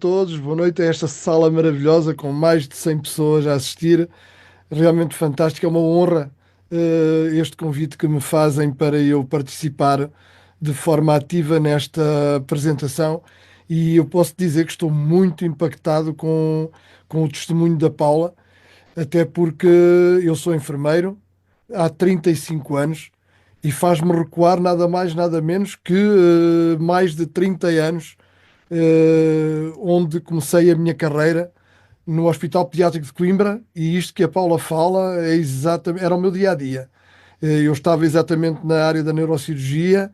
Todos, boa noite a esta sala maravilhosa com mais de 100 pessoas a assistir. Realmente fantástico, é uma honra este convite que me fazem para eu participar de forma ativa nesta apresentação e eu posso dizer que estou muito impactado com o testemunho da Paula, até porque eu sou enfermeiro há 35 anos e faz-me recuar nada mais, nada menos que mais de 30 anos, onde comecei a minha carreira no Hospital Pediátrico de Coimbra, e isto que a Paula fala é exatamente, era o meu dia a dia. Eu estava exatamente na área da neurocirurgia,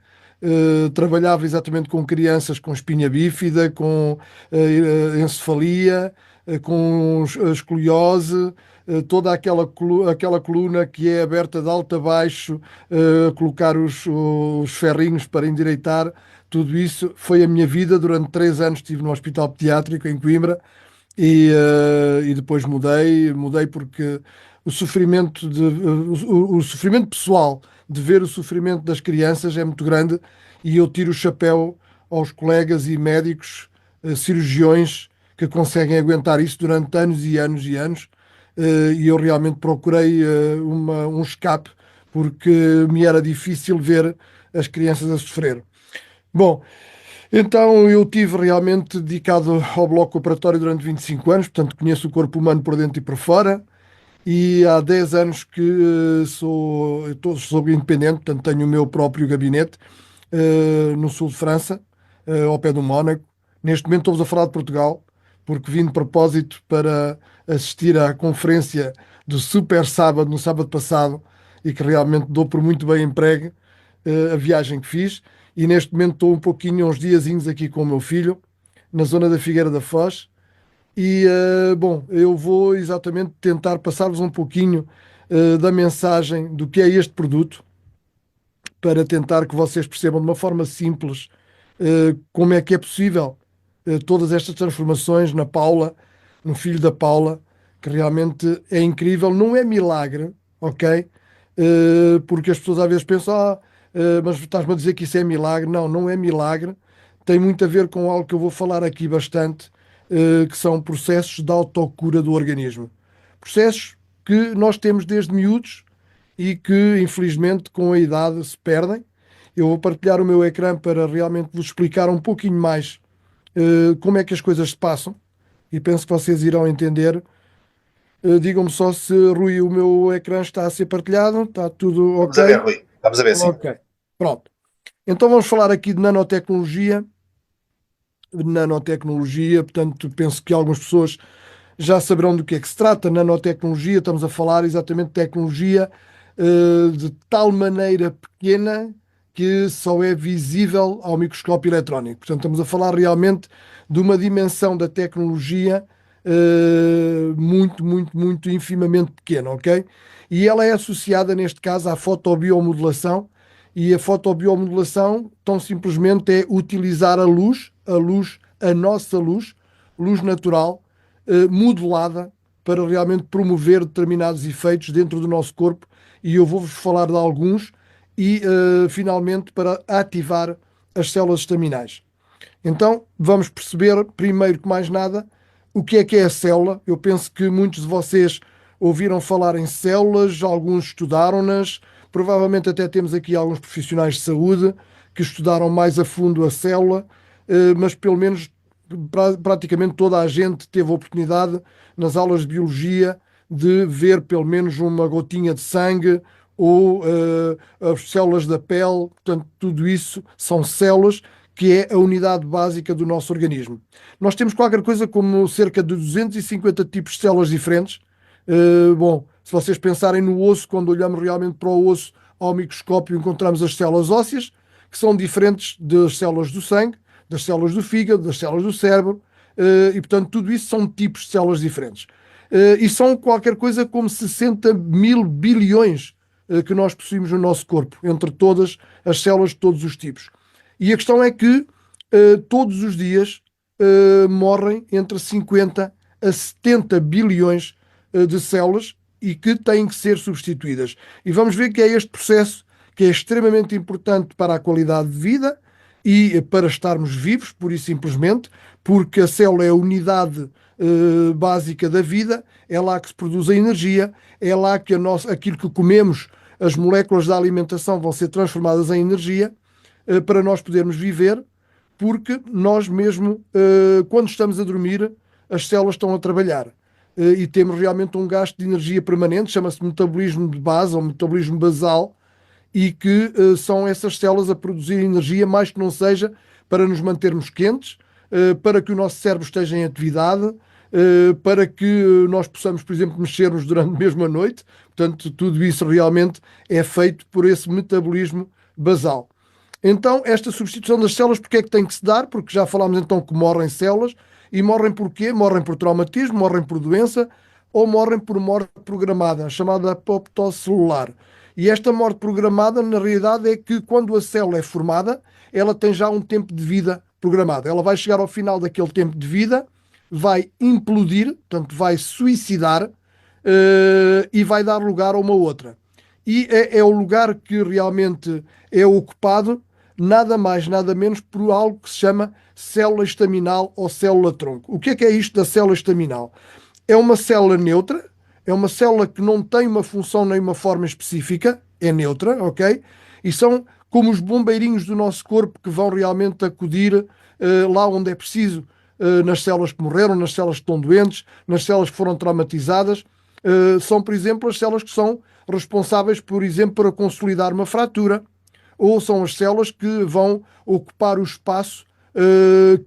trabalhava exatamente com crianças com espinha bífida, com encefalia, com escoliose, toda aquela coluna que é aberta de alto a baixo, colocar os ferrinhos para endireitar. Tudo isso foi a minha vida. Durante 3 anos estive no Hospital Pediátrico em Coimbra e depois mudei porque o sofrimento pessoal de ver o sofrimento das crianças é muito grande e eu tiro o chapéu aos colegas e médicos, cirurgiões que conseguem aguentar isso durante anos e anos e anos, e eu realmente procurei um escape porque me era difícil ver as crianças a sofrer. Bom, então eu tive realmente dedicado ao bloco operatório durante 25 anos, portanto conheço o corpo humano por dentro e por fora, e há 10 anos que sou independente, portanto tenho o meu próprio gabinete no sul de França, ao pé do Mónaco. Neste momento estou-vos a falar de Portugal, porque vim de propósito para assistir à conferência do Super Sábado, no sábado passado, e que realmente dou por muito bem emprego a viagem que fiz. E neste momento estou um pouquinho, uns diazinhos aqui com o meu filho, na zona da Figueira da Foz. E, bom, eu vou exatamente tentar passar-vos um pouquinho da mensagem do que é este produto, para tentar que vocês percebam de uma forma simples como é que é possível todas estas transformações na Paula, no filho da Paula, que realmente é incrível. Não é milagre, ok? Porque as pessoas às vezes pensam, mas estás-me a dizer que isso é milagre. Não, não é milagre. Tem muito a ver com algo que eu vou falar aqui bastante, que são processos de autocura do organismo. Processos que nós temos desde miúdos e que, infelizmente, com a idade se perdem. Eu vou partilhar o meu ecrã para realmente vos explicar um pouquinho mais como é que as coisas se passam e penso que vocês irão entender. Digam-me só se, Rui, o meu ecrã está a ser partilhado. Está tudo Vamos a ver, ok? Rui. Vamos a ver, sim. Ok. Pronto. Então vamos falar aqui de nanotecnologia. Nanotecnologia, portanto, penso que algumas pessoas já saberão do que se trata. Nanotecnologia, estamos a falar exatamente de tecnologia de tal maneira pequena que só é visível ao microscópio eletrónico. Portanto, estamos a falar realmente de uma dimensão da tecnologia muito, muito, muito infimamente pequena, ok? E ela é associada, neste caso, à fotobiomodulação, e a fotobiomodulação, tão simplesmente, é utilizar a nossa luz natural, modulada para realmente promover determinados efeitos dentro do nosso corpo, e eu vou-vos falar de alguns, e finalmente para ativar as células estaminais. Então, vamos perceber, primeiro que mais nada, o que é a célula. Eu penso que muitos de vocês ouviram falar em células, alguns estudaram-nas, provavelmente até temos aqui alguns profissionais de saúde que estudaram mais a fundo a célula, mas pelo menos praticamente toda a gente teve a oportunidade nas aulas de biologia de ver pelo menos uma gotinha de sangue ou as células da pele. Portanto, tudo isso são células, que é a unidade básica do nosso organismo. Nós temos qualquer coisa como cerca de 250 tipos de células diferentes. Bom, se vocês pensarem no osso, quando olhamos realmente para o osso ao microscópio, encontramos as células ósseas, que são diferentes das células do sangue, das células do fígado, das células do cérebro, e portanto tudo isso são tipos de células diferentes. E são qualquer coisa como 60 mil bilhões que nós possuímos no nosso corpo, entre todas as células de todos os tipos. E a questão é que todos os dias morrem entre 50 a 70 bilhões de células e que têm que ser substituídas. E vamos ver que é este processo que é extremamente importante para a qualidade de vida e para estarmos vivos, pura e simplesmente, porque a célula é a unidade básica da vida, é lá que se produz a energia, é lá que aquilo que comemos, as moléculas da alimentação vão ser transformadas em energia para nós podermos viver, porque nós mesmo, quando estamos a dormir, as células estão a trabalhar. E temos realmente um gasto de energia permanente, chama-se metabolismo de base ou metabolismo basal, e que são essas células a produzir energia, mais que não seja para nos mantermos quentes, para que o nosso cérebro esteja em atividade, para que nós possamos, por exemplo, mexer-nos durante mesmo a noite. Portanto, tudo isso realmente é feito por esse metabolismo basal. Então, esta substituição das células, porque é que tem que se dar? Porque já falámos então que morrem células, e morrem por quê? Morrem por traumatismo, morrem por doença, ou morrem por morte programada, chamada apoptose celular. E esta morte programada, na realidade, é que quando a célula é formada, ela tem já um tempo de vida programado. Ela vai chegar ao final daquele tempo de vida, vai implodir, portanto, vai suicidar, e vai dar lugar a uma outra. E é o lugar que realmente é ocupado, nada mais, nada menos, por algo que se chama célula estaminal ou célula-tronco. O que é isto da célula estaminal? É uma célula neutra, é uma célula que não tem uma função nem uma forma específica, é neutra, ok? E são como os bombeirinhos do nosso corpo que vão realmente acudir lá onde é preciso, nas células que morreram, nas células que estão doentes, nas células que foram traumatizadas. São, por exemplo, as células que são responsáveis, por exemplo, para consolidar uma fratura, ou são as células que vão ocupar o espaço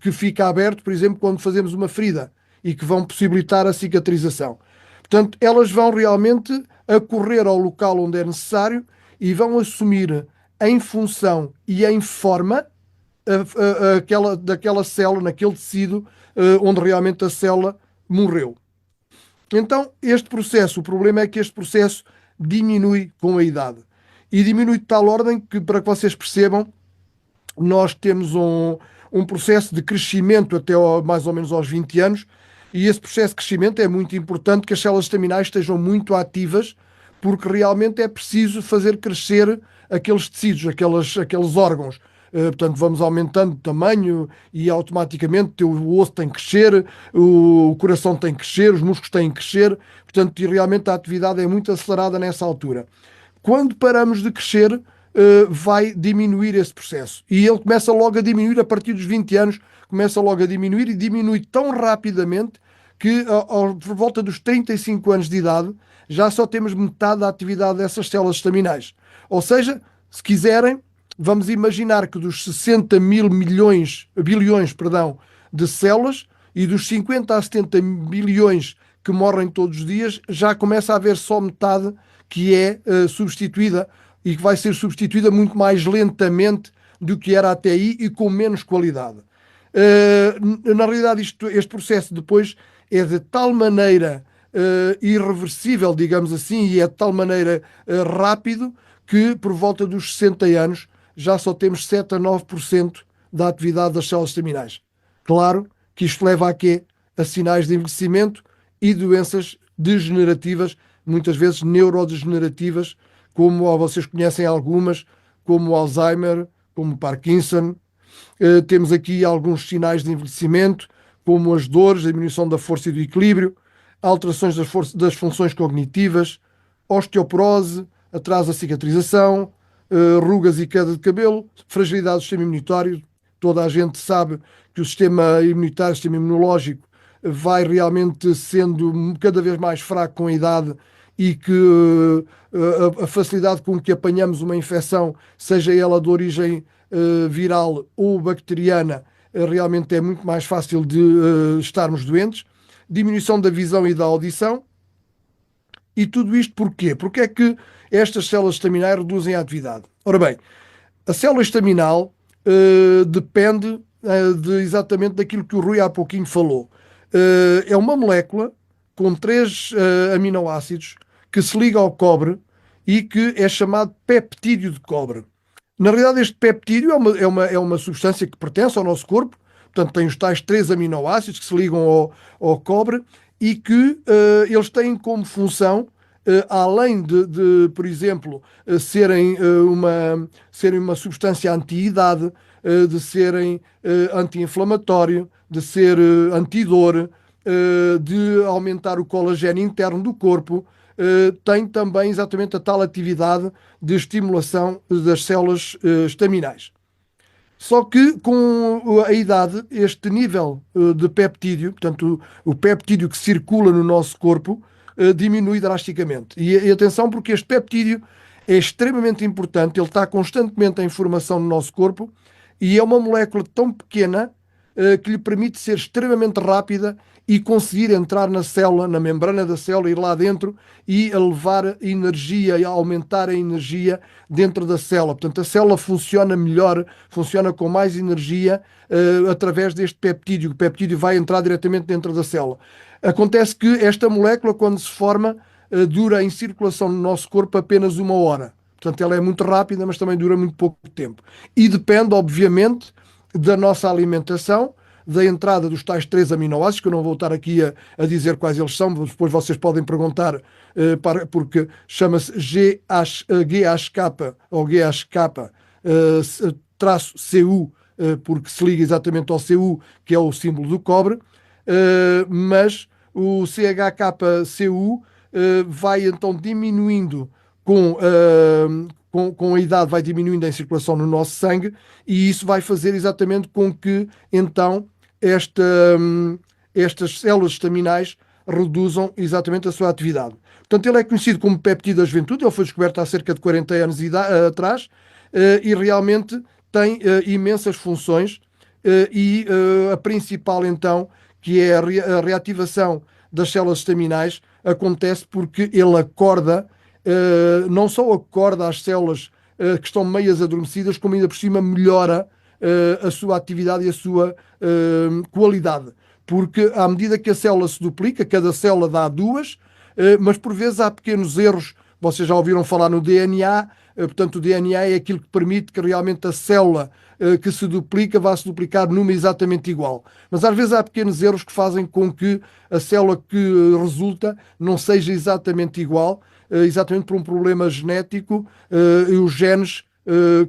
que fica aberto, por exemplo, quando fazemos uma ferida e que vão possibilitar a cicatrização. Portanto, elas vão realmente acorrer ao local onde é necessário e vão assumir em função e em forma daquela célula, naquele tecido onde realmente a célula morreu. Então, este processo, o problema é que este processo diminui com a idade. E diminui de tal ordem que, para que vocês percebam, nós temos um processo de crescimento até mais ou menos aos 20 anos, e esse processo de crescimento é muito importante que as células estaminais estejam muito ativas, porque realmente é preciso fazer crescer aqueles tecidos, aqueles órgãos. Portanto, vamos aumentando de tamanho e automaticamente o osso tem que crescer, o coração tem que crescer, os músculos têm que crescer. Portanto, e realmente a atividade é muito acelerada nessa altura. Quando paramos de crescer, vai diminuir esse processo. E ele começa logo a diminuir a partir dos 20 anos, começa logo a diminuir e diminui tão rapidamente que por volta dos 35 anos de idade já só temos metade da atividade dessas células estaminais. Ou seja, se quiserem, vamos imaginar que dos 60 mil bilhões, perdão, de células e dos 50 a 70 bilhões que morrem todos os dias, já começa a haver só metade que é substituída e que vai ser substituída muito mais lentamente do que era até aí e com menos qualidade. Na realidade, este processo depois é de tal maneira irreversível, digamos assim, e é de tal maneira rápido que por volta dos 60 anos já só temos 7 a 9% da atividade das células estaminais. Claro que isto leva a quê? A sinais de envelhecimento e doenças degenerativas, muitas vezes neurodegenerativas, como vocês conhecem algumas, como o Alzheimer, como o Parkinson. Temos aqui alguns sinais de envelhecimento, como as dores, a diminuição da força e do equilíbrio, alterações das funções cognitivas, osteoporose, atraso da cicatrização, rugas e queda de cabelo, fragilidade do sistema imunitário. Toda a gente sabe que o sistema imunitário, o sistema imunológico, vai realmente sendo cada vez mais fraco com a idade e que a facilidade com que apanhamos uma infecção, seja ela de origem viral ou bacteriana, realmente é muito mais fácil de estarmos doentes. Diminuição da visão e da audição. E tudo isto porquê? Porque é que estas células estaminais reduzem a atividade? Ora bem, a célula estaminal depende exatamente daquilo que o Rui há pouquinho falou. É uma molécula com 3 aminoácidos que se liga ao cobre e que é chamado peptídeo de cobre. Na realidade, este peptídeo é uma substância que pertence ao nosso corpo, portanto, tem os tais 3 aminoácidos que se ligam ao cobre e que eles têm como função, além de, por exemplo, serem uma substância anti-idade, de serem anti-inflamatório, de ser antidor, de aumentar o colagênio interno do corpo, tem também exatamente a tal atividade de estimulação das células estaminais. Só que com a idade, este nível de peptídeo, portanto, o peptídeo que circula no nosso corpo, diminui drasticamente. E atenção, porque este peptídeo é extremamente importante, ele está constantemente em formação no nosso corpo e é uma molécula tão pequena que lhe permite ser extremamente rápida e conseguir entrar na célula, na membrana da célula, ir lá dentro e a levar energia e a aumentar a energia dentro da célula. Portanto, a célula funciona melhor, funciona com mais energia através deste peptídeo. O peptídeo vai entrar diretamente dentro da célula. Acontece que esta molécula, quando se forma, dura em circulação no nosso corpo apenas 1 hora. Portanto, ela é muito rápida, mas também dura muito pouco tempo. E depende, obviamente, da nossa alimentação, da entrada dos tais 3 aminoácidos, que eu não vou estar aqui a dizer quais eles são, depois vocês podem perguntar, porque chama-se GHK ou GHK traço CU, porque se liga exatamente ao CU, que é o símbolo do cobre, mas o CHKCU vai então diminuindo com a idade, vai diminuindo a circulação no nosso sangue e isso vai fazer exatamente com que então esta, estas células estaminais reduzam exatamente a sua atividade. Portanto, ele é conhecido como peptídeo da juventude, ele foi descoberto há cerca de 40 anos atrás e realmente tem imensas funções e a principal então, que é a reativação das células estaminais, acontece porque ele acorda, não só acorda as células que estão meias adormecidas, como ainda por cima melhora a sua atividade e a sua qualidade. Porque à medida que a célula se duplica, cada célula dá duas, mas por vezes há pequenos erros. Vocês já ouviram falar no DNA, portanto, o DNA é aquilo que permite que realmente a célula que se duplica vá se duplicar numa exatamente igual. Mas às vezes há pequenos erros que fazem com que a célula que resulta não seja exatamente igual, exatamente por um problema genético e os genes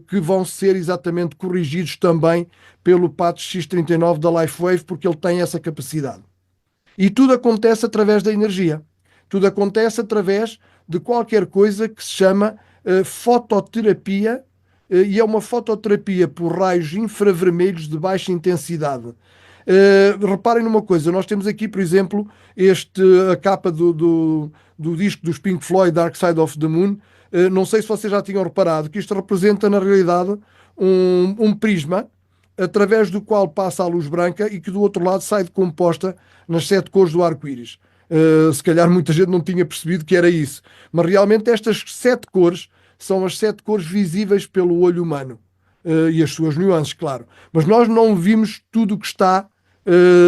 que vão ser exatamente corrigidos também pelo patch X39 da LifeWave, porque ele tem essa capacidade. E tudo acontece através da energia. Tudo acontece através de qualquer coisa que se chama fototerapia, e é uma fototerapia por raios infravermelhos de baixa intensidade. Reparem numa coisa, nós temos aqui, por exemplo, a capa do disco dos Pink Floyd, Dark Side of the Moon. Não sei se vocês já tinham reparado que isto representa, na realidade, um prisma através do qual passa a luz branca e que do outro lado sai decomposta nas 7 cores do arco-íris. Se calhar muita gente não tinha percebido que era isso. Mas realmente estas 7 cores são as 7 cores visíveis pelo olho humano. E as suas nuances, claro. Mas nós não vimos tudo o que está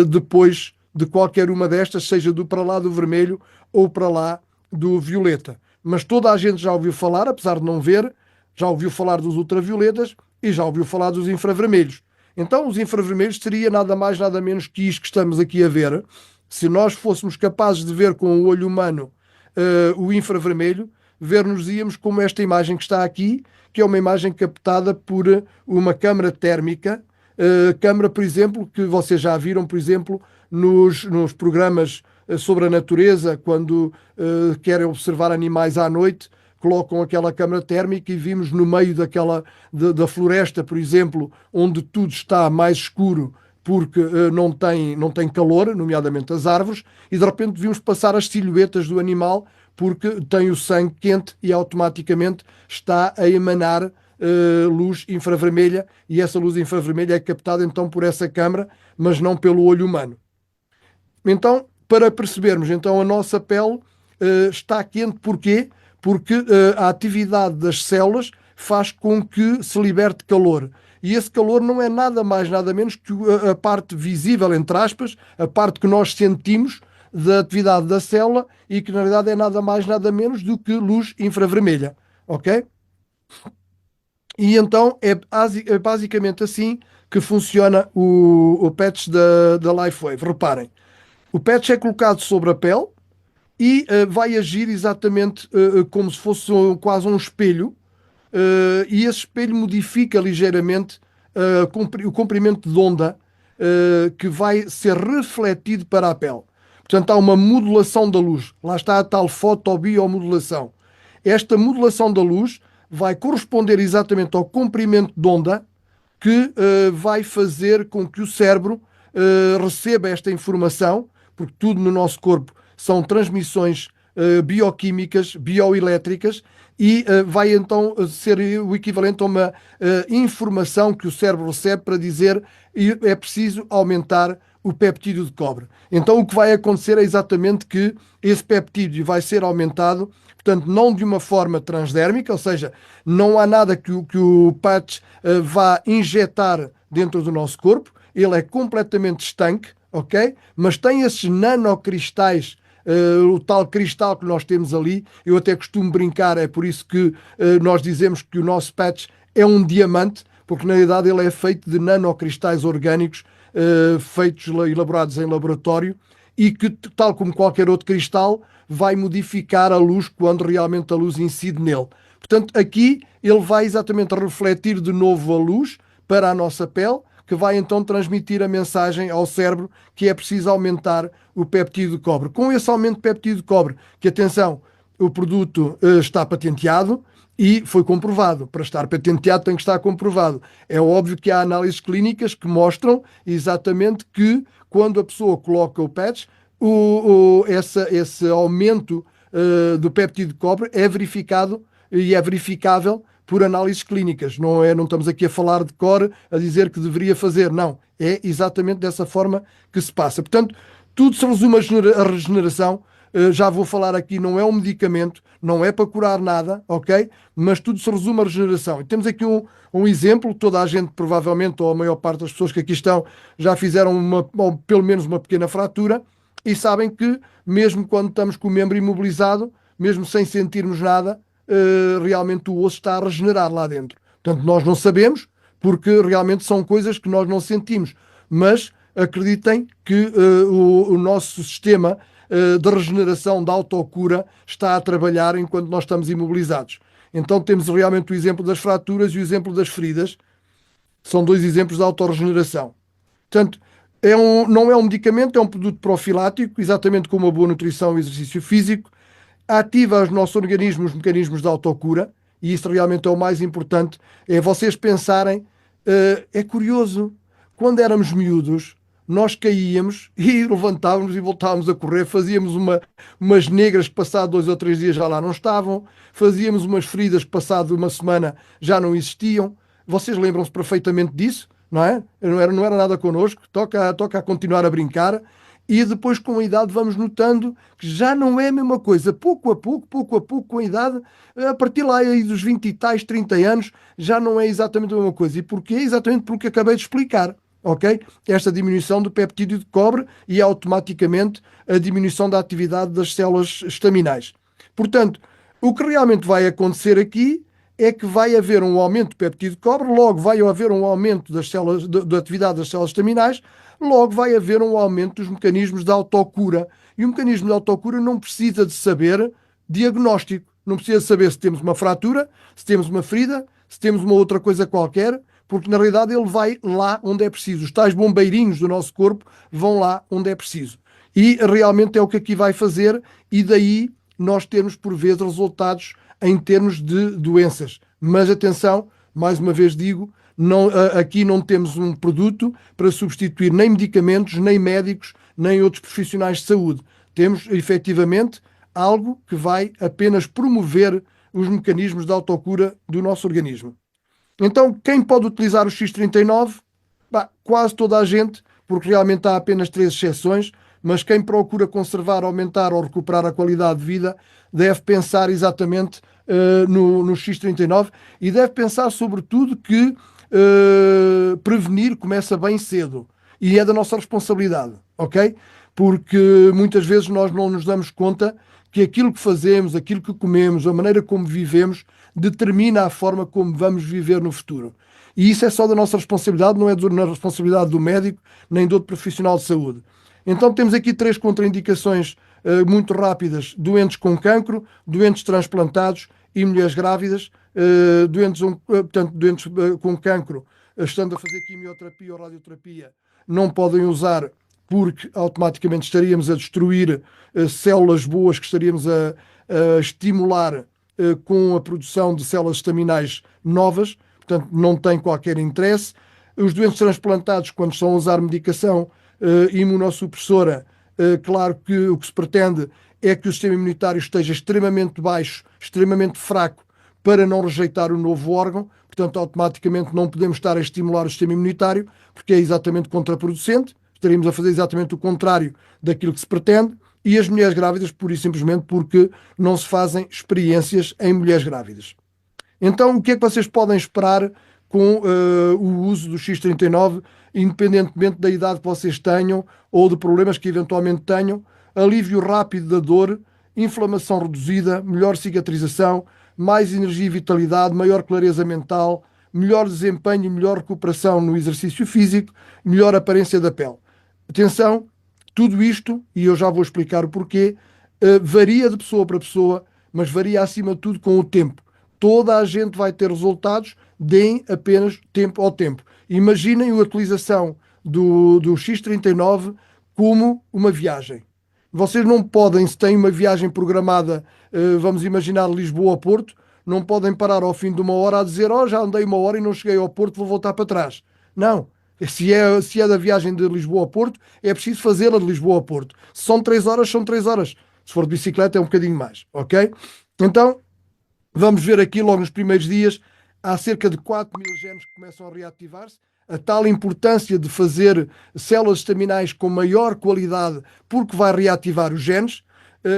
depois de qualquer uma destas, seja do para lá do vermelho ou para lá do violeta. Mas toda a gente já ouviu falar, apesar de não ver, já ouviu falar dos ultravioletas e já ouviu falar dos infravermelhos. Então, os infravermelhos seria nada mais, nada menos que isto que estamos aqui a ver. Se nós fôssemos capazes de ver com o olho humano o infravermelho, ver-nos-íamos como esta imagem que está aqui, que é uma imagem captada por uma câmara térmica, câmara, por exemplo, que vocês já viram, por exemplo, nos programas sobre a natureza, quando querem observar animais à noite, colocam aquela câmara térmica e vimos no meio da floresta, por exemplo, onde tudo está mais escuro porque não tem calor, nomeadamente as árvores, e de repente vimos passar as silhuetas do animal porque tem o sangue quente e automaticamente está a emanar luz infravermelha e essa luz infravermelha é captada então por essa câmara, mas não pelo olho humano. Então, para percebermos, então a nossa pele está quente, porquê? Porque a atividade das células faz com que se liberte calor. E esse calor não é nada mais, nada menos que a parte visível, entre aspas, a parte que nós sentimos da atividade da célula e que na realidade é nada mais, nada menos do que luz infravermelha. Ok? E então é basicamente assim que funciona o patch da LifeWave. Reparem, o patch é colocado sobre a pele e vai agir exatamente como se fosse quase um espelho, e esse espelho modifica ligeiramente o comprimento de onda que vai ser refletido para a pele. Portanto, há uma modulação da luz. Lá está a tal fotobiomodulação. Esta modulação da luz vai corresponder exatamente ao comprimento de onda que vai fazer com que o cérebro receba esta informação, porque tudo no nosso corpo são transmissões bioquímicas, bioelétricas, e vai então ser o equivalente a uma informação que o cérebro recebe para dizer é preciso aumentar o peptídeo de cobre. Então o que vai acontecer é exatamente que esse peptídeo vai ser aumentado, portanto, não de uma forma transdérmica, ou seja, não há nada que o patch vá injetar dentro do nosso corpo, ele é completamente estanque, ok? Mas tem esses nanocristais, o tal cristal que nós temos ali, eu até costumo brincar, é por isso que nós dizemos que o nosso patch é um diamante, porque na realidade ele é feito de nanocristais orgânicos, feitos, elaborados em laboratório, e que, tal como qualquer outro cristal, vai modificar a luz quando realmente a luz incide nele. Portanto, aqui ele vai exatamente refletir de novo a luz para a nossa pele, que vai então transmitir a mensagem ao cérebro que é preciso aumentar o peptídeo de cobre. Com esse aumento de peptídeo de cobre, que atenção, o produto está patenteado e foi comprovado. Para estar patenteado tem que estar comprovado. É óbvio que há análises clínicas que mostram exatamente que quando a pessoa coloca o patch, esse aumento do peptídeo de cobre é verificado e é verificável por análises clínicas. Não estamos aqui a falar de cor, a dizer que deveria fazer. Não. É exatamente dessa forma que se passa. Portanto, tudo se resume à regeneração. Já vou falar aqui, não é um medicamento, não é para curar nada, ok? Mas tudo se resume à regeneração. E temos aqui um exemplo, toda a gente, provavelmente, ou a maior parte das pessoas que aqui estão, já fizeram ou pelo menos uma pequena fratura e sabem que, mesmo quando estamos com o membro imobilizado, mesmo sem sentirmos nada, realmente o osso está a regenerar lá dentro. Portanto, nós não sabemos, porque realmente são coisas que nós não sentimos. Mas acreditem que o nosso sistema de regeneração, de autocura, está a trabalhar enquanto nós estamos imobilizados. Então temos realmente o exemplo das fraturas e o exemplo das feridas. São dois exemplos de autorregeneração. Portanto, não é um medicamento, é um produto profilático, exatamente como a boa nutrição e exercício físico, ativa aos nossos organismos os mecanismos de autocura, e isso realmente é o mais importante, é vocês pensarem, é curioso, quando éramos miúdos, nós caíamos e levantávamos e voltávamos a correr, fazíamos umas negras que passado 2 ou 3 dias já lá não estavam, fazíamos umas feridas que passado uma semana já não existiam. Vocês lembram-se perfeitamente disso, não é? Não era nada connosco, toca a continuar a brincar. E depois, com a idade, vamos notando que já não é a mesma coisa. Pouco a pouco, com a idade, a partir lá aí dos 20 e tais, 30 anos, já não é exatamente a mesma coisa. E porquê? Exatamente porque acabei de explicar, ok? Esta diminuição do peptídeo de cobre e automaticamente a diminuição da atividade das células estaminais. Portanto, o que realmente vai acontecer aqui é que vai haver um aumento do peptídeo de cobre, logo vai haver um aumento das células, da atividade das células estaminais, logo vai haver um aumento dos mecanismos de autocura. E o mecanismo de autocura não precisa de saber diagnóstico. Não precisa saber se temos uma fratura, se temos uma ferida, se temos uma outra coisa qualquer, porque na realidade ele vai lá onde é preciso. Os tais bombeirinhos do nosso corpo vão lá onde é preciso. E realmente é o que aqui vai fazer, e daí nós temos por vezes resultados em termos de doenças. Mas atenção, mais uma vez digo, aqui não temos um produto para substituir nem medicamentos, nem médicos, nem outros profissionais de saúde. Temos, efetivamente, algo que vai apenas promover os mecanismos de autocura do nosso organismo. Então, quem pode utilizar o X39? Quase toda a gente, porque realmente há apenas 3 exceções, mas quem procura conservar, aumentar ou recuperar a qualidade de vida deve pensar exatamente no X39 e deve pensar sobretudo que prevenir começa bem cedo e é da nossa responsabilidade, ok? Porque muitas vezes nós não nos damos conta que aquilo que fazemos, aquilo que comemos, a maneira como vivemos, determina a forma como vamos viver no futuro. E isso é só da nossa responsabilidade, não é da responsabilidade do médico nem do outro profissional de saúde. Então temos aqui 3 contraindicações muito rápidas: doentes com cancro, doentes transplantados e mulheres grávidas. Doentes com cancro estando a fazer quimioterapia ou radioterapia, não podem usar porque automaticamente estaríamos a destruir células boas que estaríamos a estimular com a produção de células estaminais novas, portanto não tem qualquer interesse. Os doentes transplantados, quando estão a usar medicação imunossupressora, claro que o que se pretende é que o sistema imunitário esteja extremamente baixo, extremamente fraco, para não rejeitar o novo órgão. Portanto, automaticamente não podemos estar a estimular o sistema imunitário, porque é exatamente contraproducente. Estaríamos a fazer exatamente o contrário daquilo que se pretende. E as mulheres grávidas, pura e simplesmente porque não se fazem experiências em mulheres grávidas. Então, o que é que vocês podem esperar com o uso do X39, independentemente da idade que vocês tenham ou de problemas que eventualmente tenham? Alívio rápido da dor, inflamação reduzida, melhor cicatrização, mais energia e vitalidade, maior clareza mental, melhor desempenho e melhor recuperação no exercício físico, melhor aparência da pele. Atenção, tudo isto, e eu já vou explicar o porquê, varia de pessoa para pessoa, mas varia acima de tudo com o tempo. Toda a gente vai ter resultados, deem apenas tempo ao tempo. Imaginem a utilização do X39 como uma viagem. Vocês não podem, se têm uma viagem programada, vamos imaginar Lisboa a Porto, não podem parar ao fim de uma hora a dizer: oh, já andei uma hora e não cheguei ao Porto, vou voltar para trás. Não. Se é da viagem de Lisboa a Porto, é preciso fazê-la de Lisboa a Porto. Se são 3 horas, são 3 horas. Se for de bicicleta, é um bocadinho mais, ok? Então, vamos ver aqui logo nos primeiros dias, há cerca de 4.000 genes que começam a reativar-se. A tal importância de fazer células estaminais com maior qualidade, porque vai reativar os genes.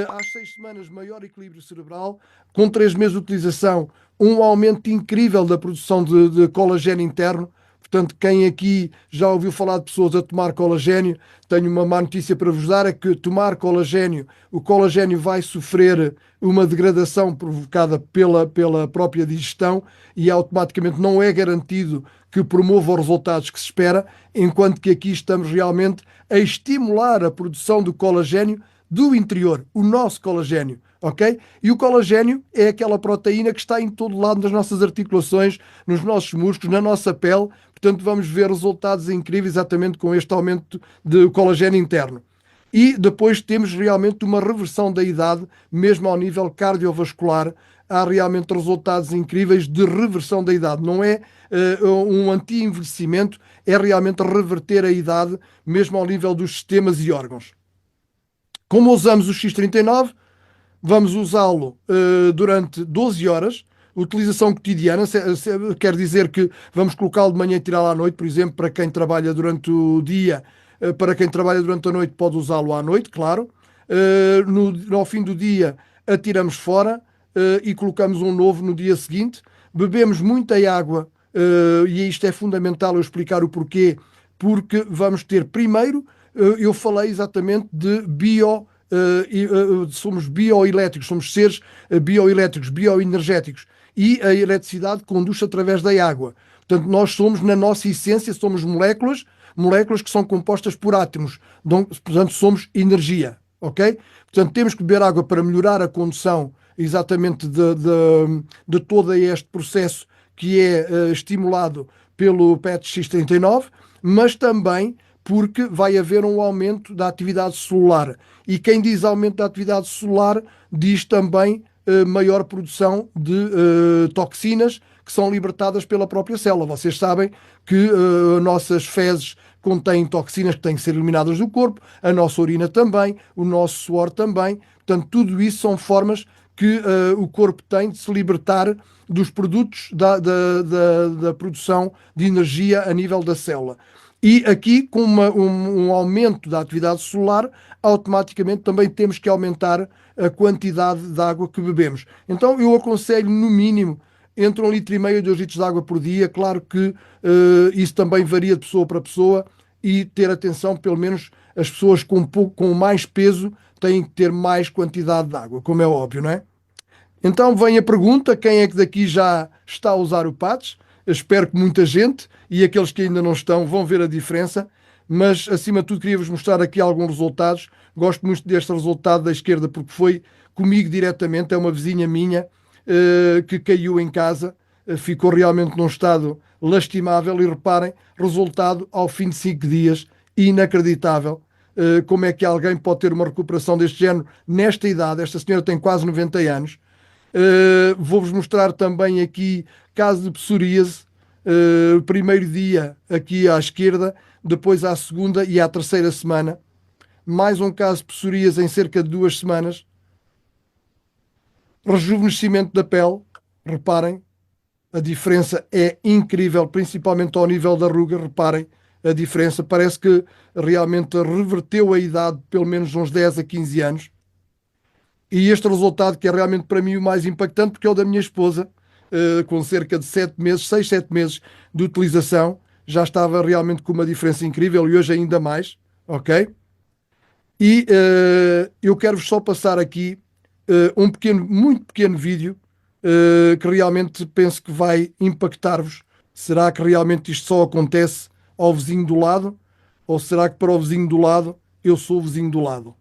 Às 6 semanas, maior equilíbrio cerebral. Com 3 meses de utilização, um aumento incrível da produção de colagênio interno. Portanto, quem aqui já ouviu falar de pessoas a tomar colagênio, tenho uma má notícia para vos dar: é que tomar colagênio, o colagênio vai sofrer uma degradação provocada pela própria digestão e automaticamente não é garantido que promova os resultados que se espera, enquanto que aqui estamos realmente a estimular a produção do colagênio do interior, o nosso colagênio, ok? E o colagênio é aquela proteína que está em todo lado nas nossas articulações, nos nossos músculos, na nossa pele. Portanto, vamos ver resultados incríveis exatamente com este aumento de colagênio interno. E depois temos realmente uma reversão da idade, mesmo ao nível cardiovascular. Há realmente resultados incríveis de reversão da idade. Não é um anti-envelhecimento, é realmente reverter a idade, mesmo ao nível dos sistemas e órgãos. Como usamos o X39, vamos usá-lo durante 12 horas, utilização cotidiana, quer dizer que vamos colocá-lo de manhã e tirá-lo à noite, por exemplo, para quem trabalha durante o dia, para quem trabalha durante a noite pode usá-lo à noite, claro. Ao fim do dia atiramos fora e colocamos um novo no dia seguinte. Bebemos muita água e isto é fundamental eu explicar o porquê, porque vamos ter primeiro, eu falei exatamente de somos bioelétricos, somos seres bioelétricos, bioenergéticos, e a eletricidade conduz-se através da água. Portanto, nós somos, na nossa essência, somos moléculas que são compostas por átomos, portanto, somos energia, ok? Portanto, temos que beber água para melhorar a condução exatamente de todo este processo que é estimulado pelo PET-X39, mas também porque vai haver um aumento da atividade celular. E quem diz aumento da atividade celular diz também maior produção de toxinas que são libertadas pela própria célula. Vocês sabem que nossas fezes contêm toxinas que têm que ser eliminadas do corpo, a nossa urina também, o nosso suor também. Portanto, tudo isso são formas que o corpo tem de se libertar dos produtos da produção de energia a nível da célula. E aqui, com um aumento da atividade celular, automaticamente também temos que aumentar a quantidade de água que bebemos. Então, eu aconselho, no mínimo, entre 1,5 litro e 2 litros de água por dia. Claro que isso também varia de pessoa para pessoa, e ter atenção, pelo menos as pessoas com mais peso têm que ter mais quantidade de água, como é óbvio, não é? Então vem a pergunta: quem é que daqui já está a usar o patch? Eu espero que muita gente, e aqueles que ainda não estão vão ver a diferença, mas acima de tudo queria-vos mostrar aqui alguns resultados. Gosto muito deste resultado da esquerda porque foi comigo diretamente, é uma vizinha minha que caiu em casa ficou realmente num estado lastimável e reparem, resultado ao fim de 5 dias, inacreditável. Como é que alguém pode ter uma recuperação deste género nesta idade? Esta senhora tem quase 90 anos. Vou-vos mostrar também aqui caso de psoríase. Primeiro dia aqui à esquerda, depois à segunda e à terceira semana. Mais um caso de psoríase em cerca de 2 semanas. Rejuvenescimento da pele, reparem, a diferença é incrível, principalmente ao nível da ruga, reparem a diferença, parece que realmente reverteu a idade pelo menos uns 10 a 15 anos. E este resultado que é realmente para mim o mais impactante, porque é o da minha esposa, com cerca de 7 meses, 6, 7 meses de utilização, já estava realmente com uma diferença incrível e hoje ainda mais, ok? E eu quero-vos só passar aqui um pequeno, muito pequeno vídeo que realmente penso que vai impactar-vos. Será que realmente isto só acontece ao vizinho do lado? Ou será que para o vizinho do lado eu sou o vizinho do lado?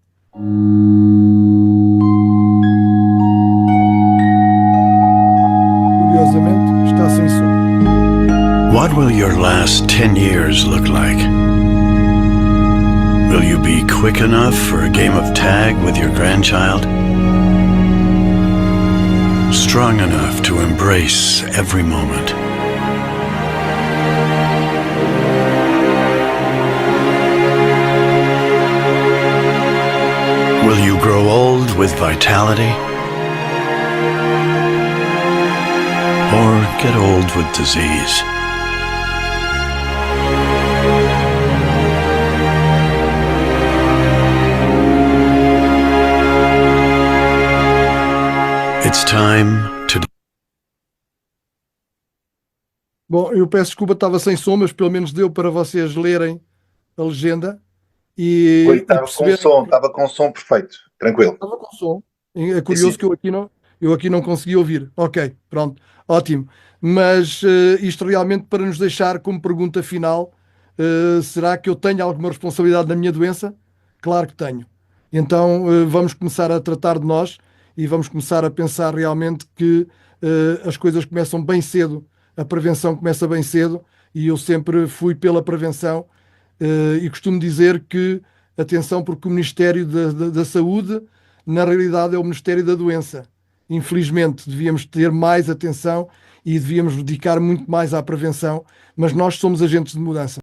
Curiosamente, está sem som. What will your last 10 years look like? Will you be quick enough for a game of tag with your grandchild? Strong enough to embrace every moment? Will you grow old with vitality? Or get old with disease? It's time to... Bom, eu peço desculpa, estava sem som, mas pelo menos deu para vocês lerem a legenda Oi, e perceberem. estava com som perfeito, tranquilo. Estava com som. É Sim, curioso sim. que eu aqui não consegui ouvir. Ok, pronto, ótimo. Mas isto realmente para nos deixar como pergunta final, será que eu tenho alguma responsabilidade na minha doença? Claro que tenho. Então vamos começar a tratar de nós e vamos começar a pensar realmente que as coisas começam bem cedo, a prevenção começa bem cedo e eu sempre fui pela prevenção e costumo dizer que, atenção, porque o Ministério da Saúde, na realidade, é o Ministério da Doença. Infelizmente, devíamos ter mais atenção e devíamos dedicar muito mais à prevenção, mas nós somos agentes de mudança.